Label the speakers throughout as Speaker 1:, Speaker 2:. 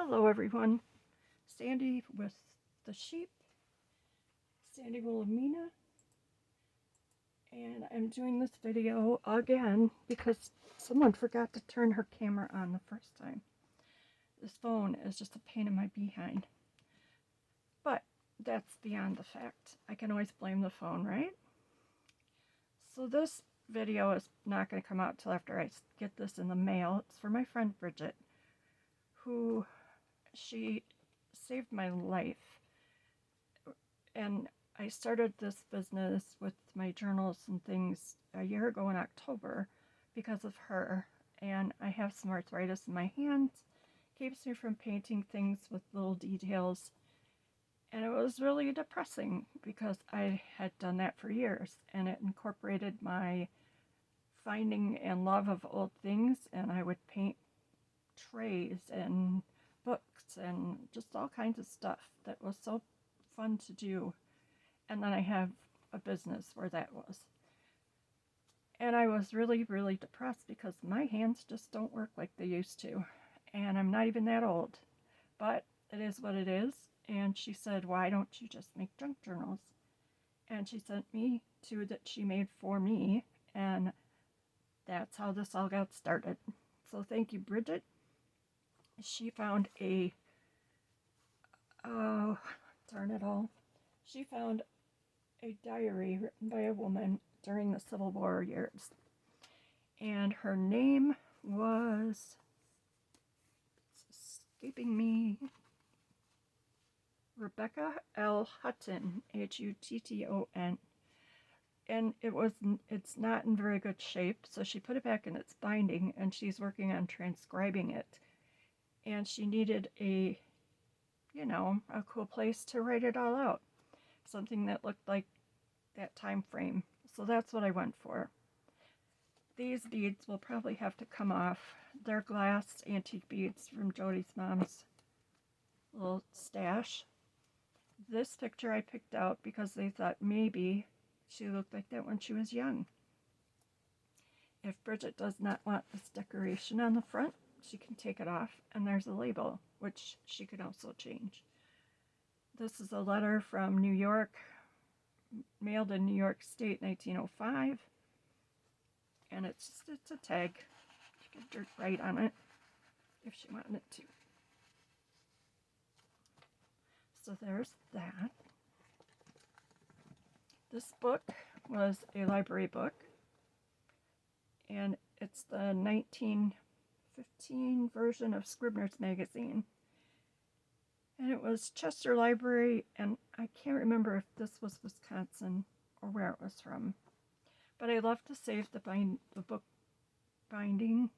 Speaker 1: Hello everyone, Sandy with the sheep, Sandy Wilhelmina, and I'm doing this video again because someone forgot to turn her camera on the first time. This phone is just a pain in my behind, but that's beyond the fact. I can always blame the phone, right? So this video is not going to come out till after I get this in the mail. It's for my friend Bridget, who she saved my life. And I started this business with my journals and things a year ago in October because of her. And I have some arthritis in my hands, keeps me from painting things with little details. And it was really depressing because I had done that for years, and it incorporated my finding and love of old things. And I would paint trays and books and just all kinds of stuff that was so fun to do. And then I have a business where that was. And I was really, really depressed because my hands just don't work like they used to. And I'm not even that old. But it is what it is. And she said, why don't you just make junk journals? And she sent me two that she made for me. And that's how this all got started. So thank you, Bridget. She found oh, darn it all. She found a diary written by a woman during the Civil War years. And her name was, it's escaping me, Rebecca L. Hutton, Hutton. And it's not in very good shape, so she put it back in its binding, and she's working on transcribing it. And she needed a cool place to write it all out. Something that looked like that time frame. So that's what I went for. These beads will probably have to come off. They're glass antique beads from Jody's mom's little stash. This picture I picked out because they thought maybe she looked like that when she was young. If Bridget does not want this decoration on the front, she can take it off, and there's a label, which she could also change. This is a letter from New York, mailed in New York State, 1905. And it's a tag. She could write on it if she wanted to. So there's that. This book was a library book, and it's the 1915 version of Scribner's Magazine. And it was Chester Library, and I can't remember if this was Wisconsin or where it was from. But I love to save the book binding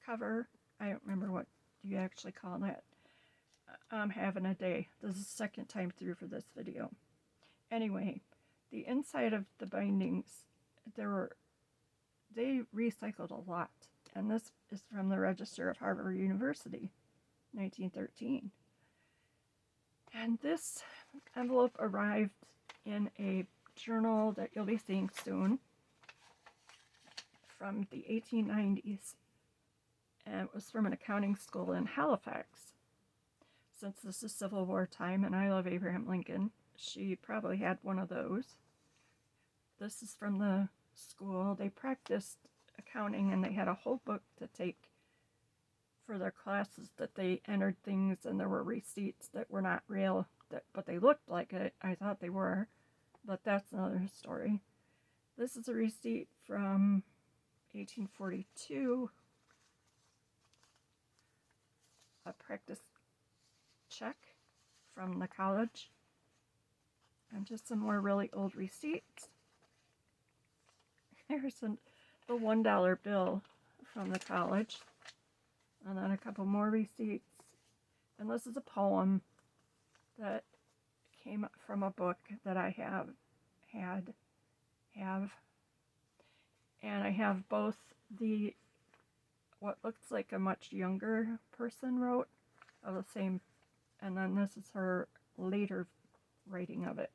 Speaker 1: cover. I don't remember what you actually call that. I'm having a day. This is the second time through for this video. Anyway, the inside of the bindings, they recycled a lot. And this is from the Register of Harvard University, 1913. And this envelope arrived in a journal that you'll be seeing soon from the 1890s. And it was from an accounting school in Halifax. Since this is Civil War time and I love Abraham Lincoln, she probably had one of those. This is from the school. They practiced accounting, and they had a whole book to take for their classes that they entered things, and there were receipts that were not real, but they looked like it. I thought they were, but that's another story. This is a receipt from 1842, a practice check from the college, and just some more really old receipts. Here's the $1 bill from the college, and then a couple more receipts. And this is a poem that came from a book that I have. And I have both what looks like a much younger person wrote of the same, and then this is her later writing of it.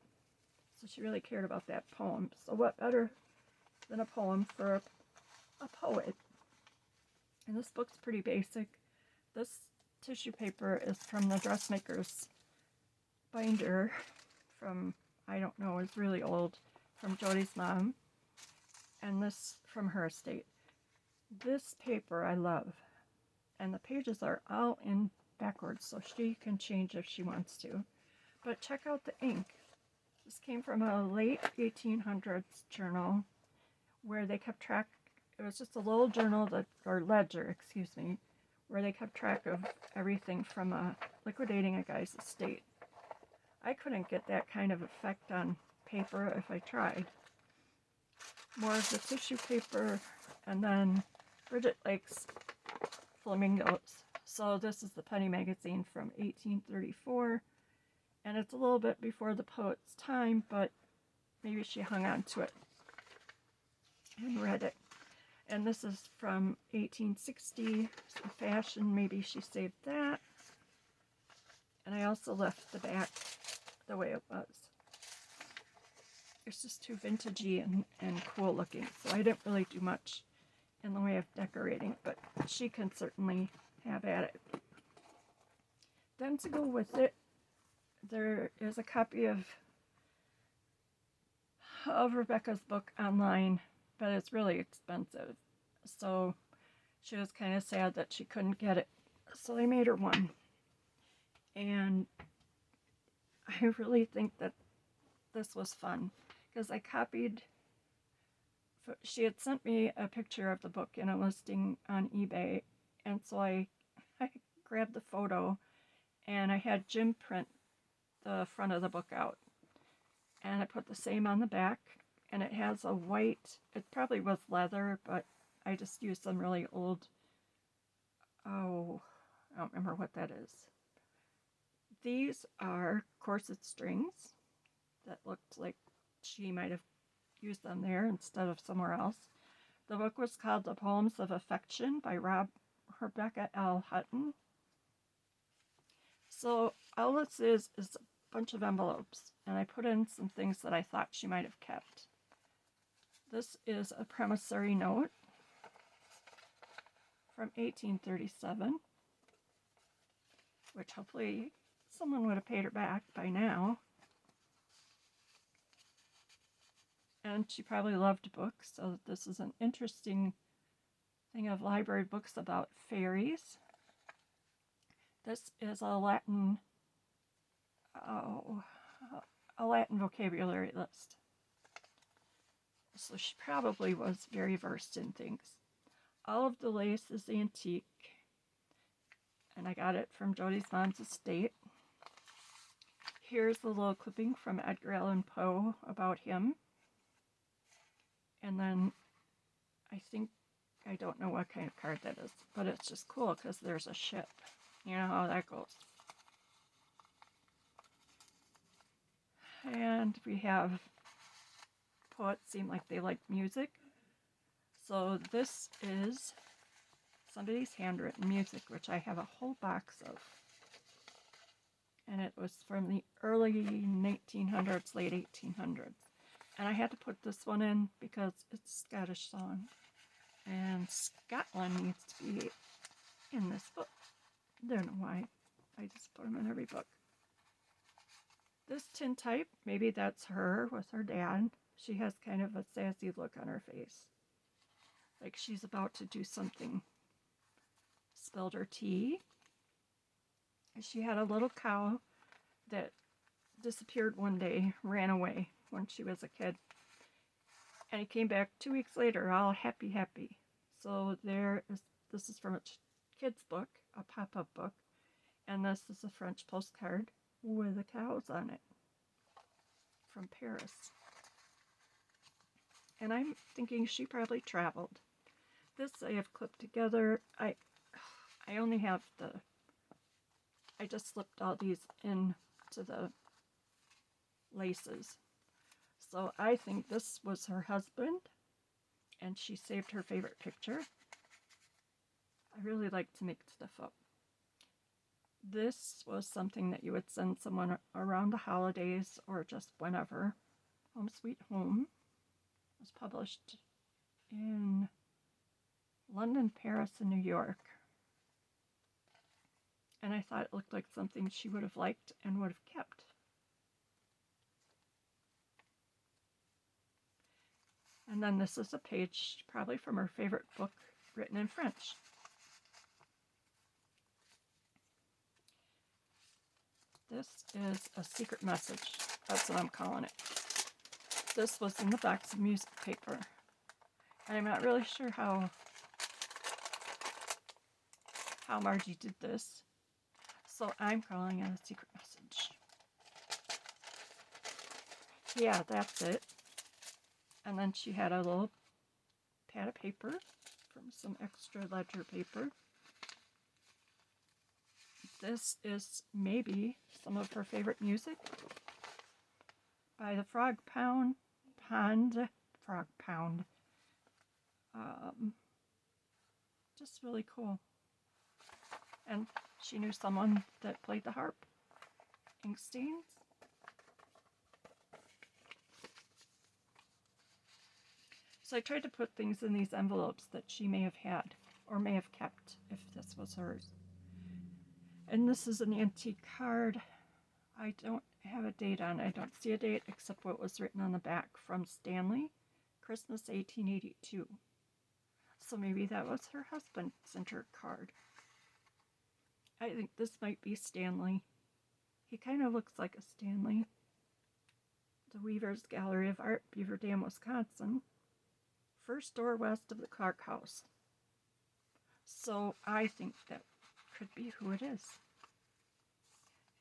Speaker 1: So she really cared about that poem. So what better than a poem for a poet? And this book's pretty basic. This tissue paper is from the dressmaker's binder from, I don't know, it's really old, from Jody's mom, and this from her estate. This paper I love, and the pages are all in backwards, so she can change if she wants to. But check out the ink. This came from a late 1800s journal where they kept track. It was just a little journal or ledger, excuse me, where they kept track of everything from liquidating a guy's estate. I couldn't get that kind of effect on paper if I tried. More of the tissue paper, and then Bridget likes flamingos. So this is the Penny magazine from 1834, and it's a little bit before the poet's time, but maybe she hung on to it and read it. And this is from 1860, some fashion, maybe she saved that. And I also left the back the way it was. It's just too vintagey and cool looking, so I didn't really do much in the way of decorating, but she can certainly have at it. Then to go with it, there is a copy of Rebecca's book online, but it's really expensive. So she was kind of sad that she couldn't get it. So I made her one. And I really think that this was fun because I copied. She had sent me a picture of the book in a listing on eBay, and so I grabbed the photo and I had Jim print the front of the book out. And I put the same on the back, and it has a white, it probably was leather, but I just used some really old, I don't remember what that is. These are corset strings that looked like she might have used them there instead of somewhere else. The book was called The Poems of Affection by Rebecca L. Hutton. So all this is a bunch of envelopes, and I put in some things that I thought she might have kept. This is a promissory note from 1837, which hopefully someone would have paid her back by now. And she probably loved books, so this is an interesting thing of library books about fairies. This is a Latin vocabulary list. So she probably was very versed in things. All of the lace is antique, and I got it from Jody's mom's estate. Here's the little clipping from Edgar Allan Poe about him. And then I don't know what kind of card that is, but it's just cool because there's a ship. You know how that goes. And we have poets seem like they like music. So this is somebody's handwritten music, which I have a whole box of. And it was from the early 1900s, late 1800s. And I had to put this one in because it's a Scottish song. And Scotland needs to be in this book. I don't know why. I just put them in every book. This tintype, maybe that's her with her dad. She has kind of a sassy look on her face. Like she's about to do something. Spilled her tea. She had a little cow that disappeared one day, ran away when she was a kid. And he came back 2 weeks later, all happy. So this is from a kid's book, a pop-up book. And this is a French postcard with the cows on it from Paris. And I'm thinking she probably traveled. This I have clipped together. I only have I just slipped all these into the laces. So I think this was her husband, and she saved her favorite picture. I really like to make stuff up. This was something that you would send someone around the holidays or just whenever. Home Sweet Home was published in London, Paris, and New York. and I thought it looked like something she would have liked and would have kept. And then this is a page probably from her favorite book written in French. This is a secret message. That's what I'm calling it. This was in the box of music paper. And I'm not really sure how Margie did this. So I'm calling it a secret message. Yeah, that's it. And then she had a little pad of paper from some extra ledger paper. This is maybe some of her favorite music by the Frog Pound. Just really cool. And she knew someone that played the harp. Ink stains. So I tried to put things in these envelopes that she may have had or may have kept if this was hers. And this is an antique card. I don't have a date on it. I don't see a date except what was written on the back from Stanley, Christmas 1882. So maybe that was her husband sent her a card. I think this might be Stanley. He kind of looks like a Stanley. The Weaver's Gallery of Art, Beaver Dam, Wisconsin. First door west of the Clark House. So I think that could be who it is.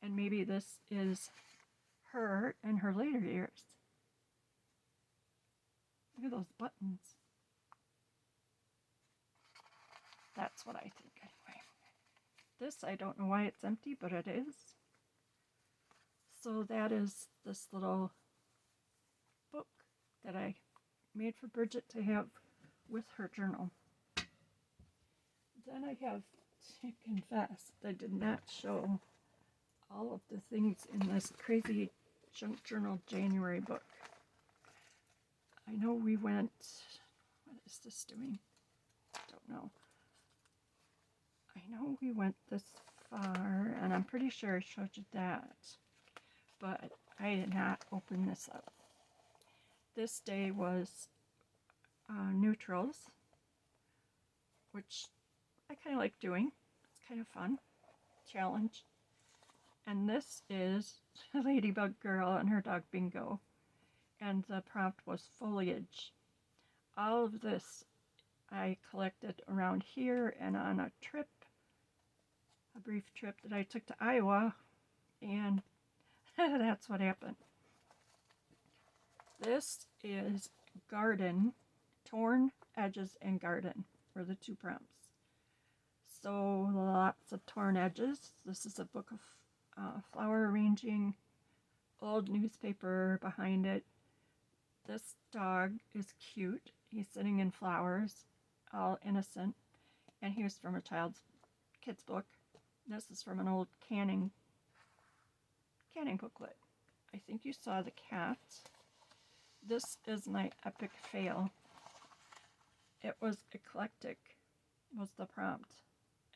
Speaker 1: And maybe this is her in her later years. Look at those buttons. That's what I think anyway. This, I don't know why it's empty, but it is. So that is this little book that I made for Bridget to have with her journal. Then I have to confess that I did not show all of the things in this crazy junk journal January book. I know we went, what is this doing? I don't know. I know we went this far, and I'm pretty sure I showed you that, but I did not open this up. This day was neutrals, which I kind of like doing. It's kind of fun. Challenge. And this is Ladybug Girl and her dog Bingo. And the prompt was foliage. All of this I collected around here and on a trip, a brief trip that I took to Iowa, and that's what happened. This is garden, torn edges and garden were the two prompts. So lots of torn edges. This is a book of flower arranging, old newspaper behind it. This dog is cute. He's sitting in flowers, all innocent. And here's from a kid's book. This is from an old canning booklet. I think you saw the cat. This is my epic fail. It was eclectic, was the prompt.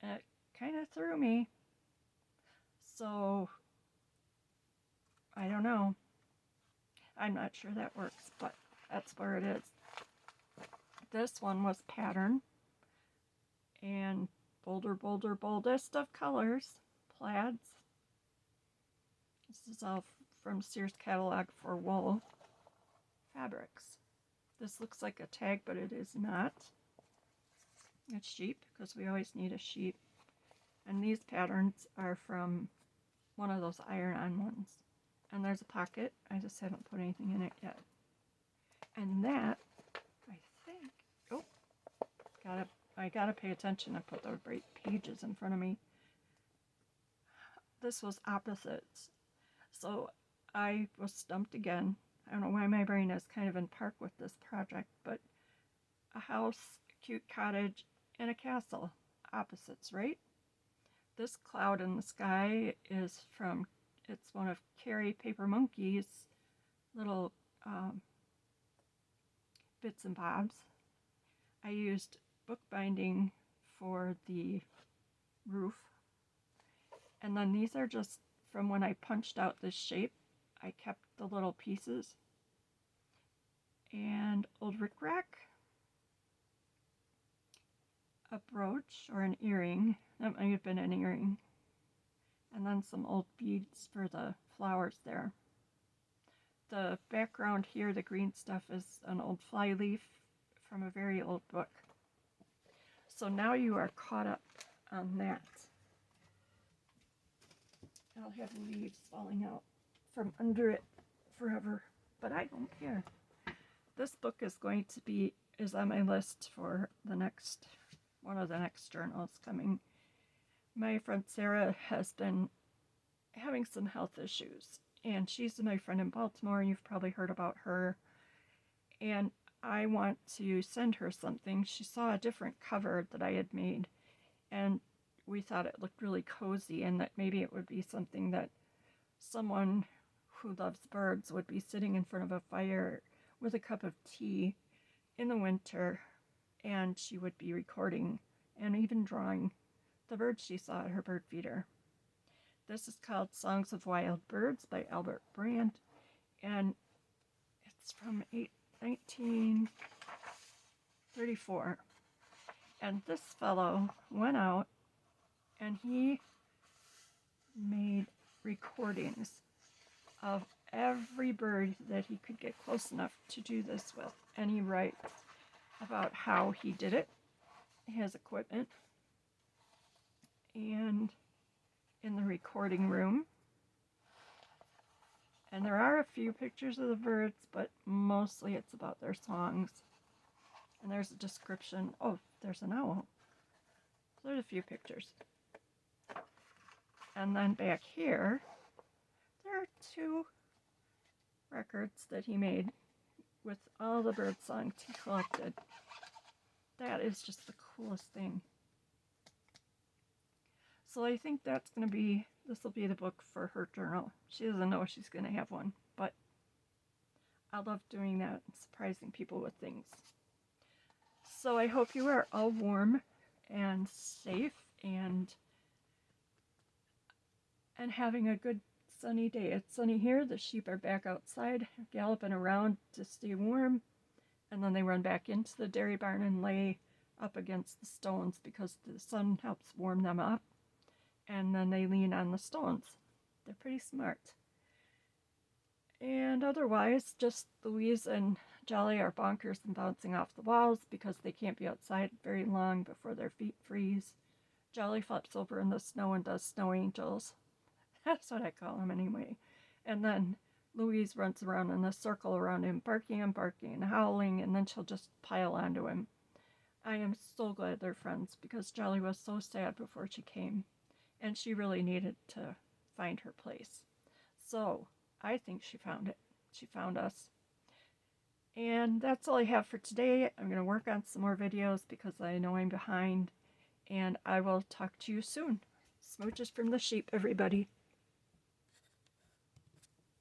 Speaker 1: And it kind of threw me. So, I don't know. I'm not sure that works, but that's where it is. This one was pattern. And boldest of colors. Plaids. This is all from Sears catalog for wool fabrics. This looks like a tag, but it is not. It's sheep, because we always need a sheep. And these patterns are from one of those iron-on ones. And there's a pocket. I just haven't put anything in it yet. And that, I think, I gotta pay attention. I put the right pages in front of me. This was opposites. So I was stumped again. I don't know why my brain is kind of in park with this project, but a house, a cute cottage, and a castle. Opposites, right? This cloud in the sky is it's one of Carrie Paper Monkey's little bits and bobs. I used bookbinding for the roof, And then these are just from when I punched out this shape. I kept the little pieces. And old rickrack, a brooch or an earring, that might have been an earring, and then some old beads for the flowers there. The background here, the green stuff, is an old flyleaf from a very old book. So now you are caught up on that. I'll have leaves falling out from under it forever, but I don't care. This book is on my list for one of the next journals coming. My friend Sarah has been having some health issues, and she's my friend in Baltimore, and you've probably heard about her. And I want to send her something. She saw a different cover that I had made, and we thought it looked really cozy, and that maybe it would be something that someone who loves birds would be sitting in front of a fire with a cup of tea in the winter, and she would be recording and even drawing the birds she saw at her bird feeder. This is called Songs of Wild Birds by Albert Brand, and it's from 1934. And this fellow went out and he made recordings of every bird that he could get close enough to do this with. And he writes about how he did it, his equipment, and in the recording room. And there are a few pictures of the birds, but mostly it's about their songs. And there's a description. Oh, there's an owl. So there's a few pictures. And then back here, there are 2 records that he made with all the bird songs he collected. That is just the coolest thing. So I think this will be the book for her journal. She doesn't know she's going to have one, but I love doing that and surprising people with things. So I hope you are all warm and safe and having a good sunny day. It's sunny here. The sheep are back outside galloping around to stay warm, and then they run back into the dairy barn and lay up against the stones because the sun helps warm them up, and then they lean on the stones. They're pretty smart. And otherwise, just Louise and Jolly are bonkers and bouncing off the walls because they can't be outside very long before their feet freeze. Jolly flops over in the snow and does snow angels. That's what I call him anyway. And then Louise runs around in a circle around him, barking and barking and howling, and then she'll just pile onto him. I am so glad they're friends because Jolly was so sad before she came, and she really needed to find her place. So I think she found it. She found us. And that's all I have for today. I'm going to work on some more videos because I know I'm behind, and I will talk to you soon. Smooches from the sheep, everybody.